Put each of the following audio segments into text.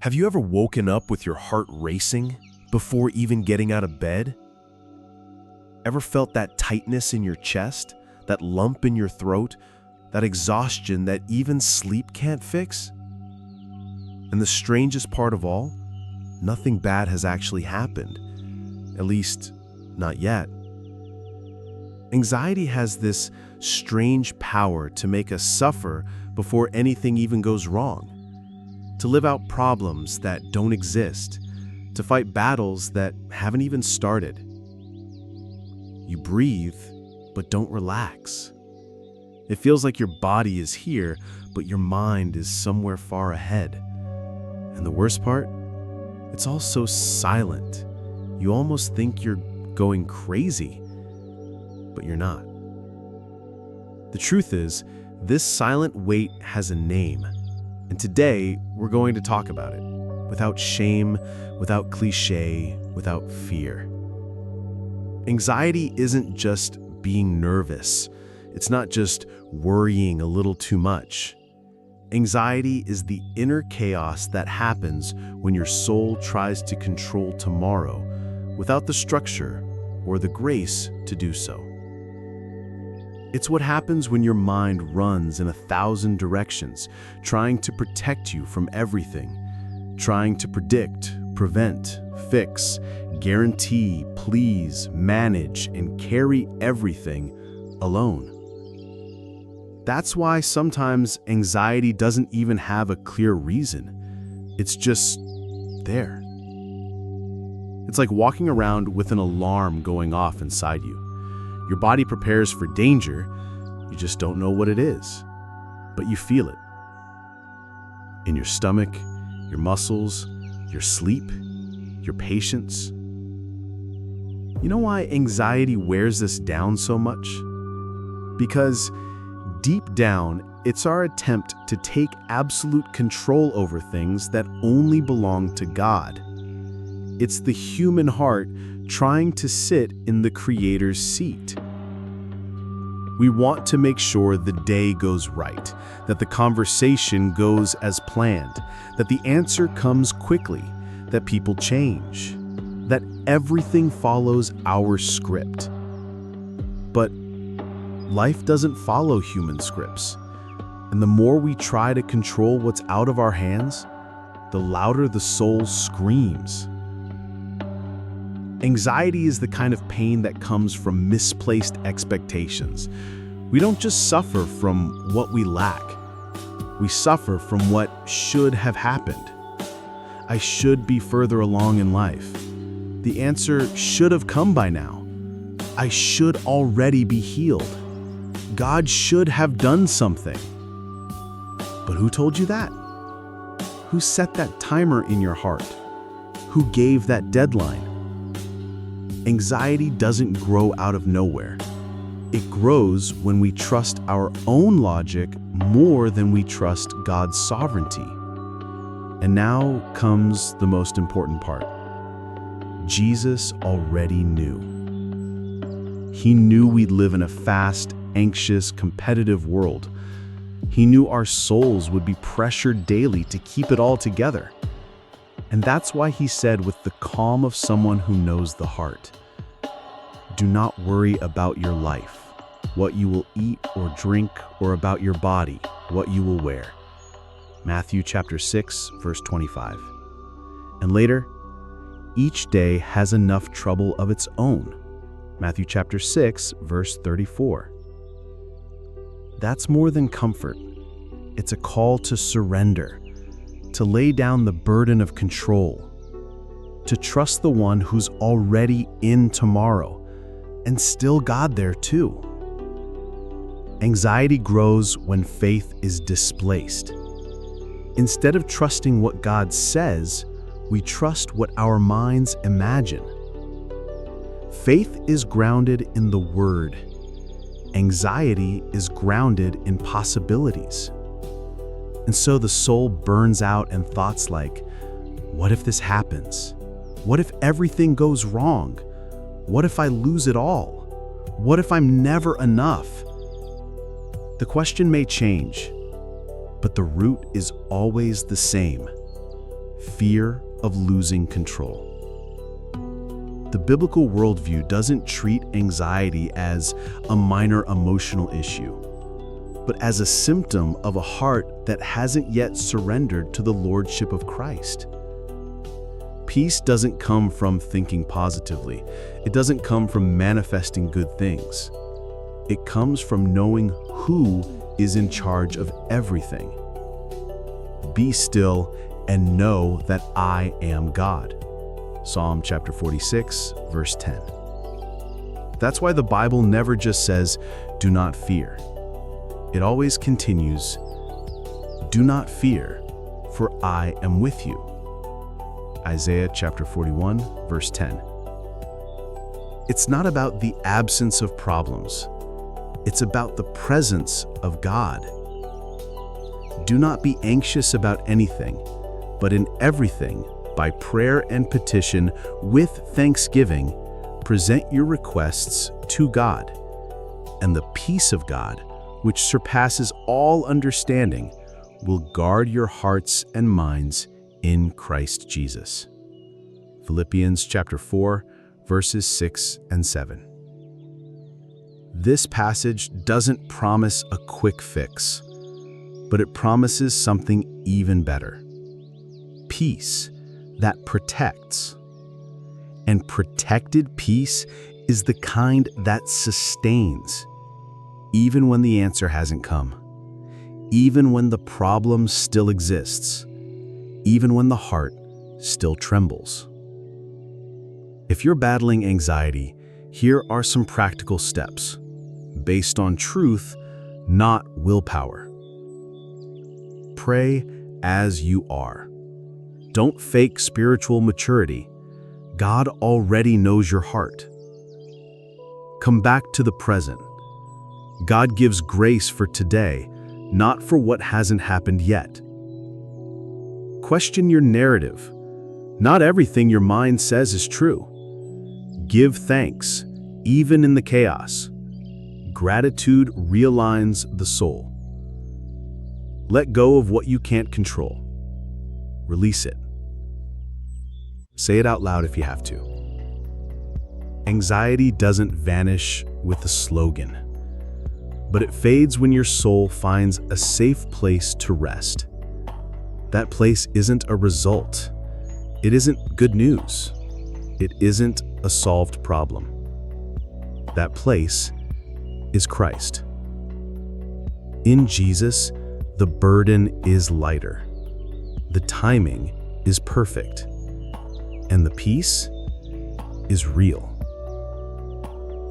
Have you ever woken up with your heart racing before even getting out of bed? Ever felt that tightness in your chest, that lump in your throat, that exhaustion that even sleep can't fix? And the strangest part of all, nothing bad has actually happened, at least not yet. Anxiety has this strange power to make us suffer before anything even goes wrong, to live out problems that don't exist, to fight battles that haven't even started. You breathe, but don't relax. It feels like your body is here, but your mind is somewhere far ahead. And the worst part? It's all so silent. You almost think you're going crazy, but you're not. The truth is, this silent weight has a name, and today we're going to talk about it, without shame, without cliche, without fear. Anxiety isn't just being nervous. It's not just worrying a little too much. Anxiety is the inner chaos that happens when your soul tries to control tomorrow without the structure or the grace to do so. It's what happens when your mind runs in 1,000 directions, trying to protect you from everything, trying to predict, prevent, fix, guarantee, please, manage, and carry everything alone. That's why sometimes anxiety doesn't even have a clear reason. It's just there. It's like walking around with an alarm going off inside you. Your body prepares for danger, you just don't know what it is, but you feel it. In your stomach, your muscles, your sleep, your patience. You know why anxiety wears us down so much? Because deep down, it's our attempt to take absolute control over things that only belong to God. It's the human heart trying to sit in the Creator's seat. We want to make sure the day goes right, that the conversation goes as planned, that the answer comes quickly, that people change, that everything follows our script. But life doesn't follow human scripts, and the more we try to control what's out of our hands, the louder the soul screams. Anxiety is the kind of pain that comes from misplaced expectations. We don't just suffer from what we lack. We suffer from what should have happened. I should be further along in life. The answer should have come by now. I should already be healed. God should have done something. But who told you that? Who set that timer in your heart? Who gave that deadline? Anxiety doesn't grow out of nowhere. It grows when we trust our own logic more than we trust God's sovereignty. And now comes the most important part. Jesus already knew. He knew we'd live in a fast, anxious, competitive world. He knew our souls would be pressured daily to keep it all together. And that's why he said with the calm of someone who knows the heart, "Do not worry about your life, what you will eat or drink, or about your body, what you will wear." Matthew chapter 6, verse 25. And later, "Each day has enough trouble of its own." Matthew chapter 6, verse 34. That's more than comfort. It's a call to surrender, to lay down the burden of control, to trust the one who's already in tomorrow, and still God there too. Anxiety grows when faith is displaced. Instead of trusting what God says, we trust what our minds imagine. Faith is grounded in the Word. Anxiety is grounded in possibilities. And so the soul burns out in thoughts like, what if this happens? What if everything goes wrong? What if I lose it all? What if I'm never enough? The question may change, but the root is always the same. fear of losing control. The biblical worldview doesn't treat anxiety as a minor emotional issue, but as a symptom of a heart that hasn't yet surrendered to the lordship of Christ. Peace doesn't come from thinking positively. It doesn't come from manifesting good things. It comes from knowing who is in charge of everything. Be still and know that I am God. Psalm chapter 46, verse 10. That's why the Bible never just says, do not fear. It always continues, do not fear, for I am with you. Isaiah chapter 41, verse 10. It's not about the absence of problems. It's about the presence of God. Do not be anxious about anything, but in everything, by prayer and petition, with thanksgiving, present your requests to God. And the peace of God, which surpasses all understanding, will guard your hearts and minds in Christ Jesus. Philippians chapter 4, verses 6 and 7. This passage doesn't promise a quick fix, but it promises something even better. Peace that protects. And protected peace is the kind that sustains, even when the answer hasn't come, even when the problem still exists, even when the heart still trembles. If you're battling anxiety, here are some practical steps, based on truth, not willpower. Pray as you are. Don't fake spiritual maturity. God already knows your heart. Come back to the present. God gives grace for today, not for what hasn't happened yet. Question your narrative. Not everything your mind says is true. Give thanks, even in the chaos. Gratitude realigns the soul. Let go of what you can't control. Release it. Say it out loud if you have to. Anxiety doesn't vanish with a slogan, but it fades when your soul finds a safe place to rest. That place isn't a result. It isn't good news. It isn't a solved problem. That place is Christ. In Jesus, the burden is lighter. The timing is perfect. And the peace is real.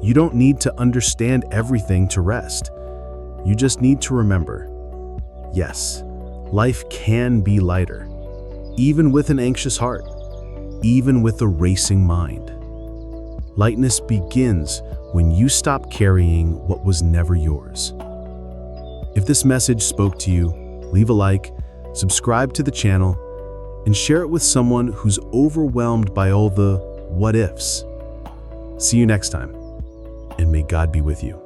You don't need to understand everything to rest. You just need to remember, yes, life can be lighter, even with an anxious heart, even with a racing mind. Lightness begins when you stop carrying what was never yours. If this message spoke to you, leave a like, subscribe to the channel, and share it with someone who's overwhelmed by all the what ifs. See you next time, and may God be with you.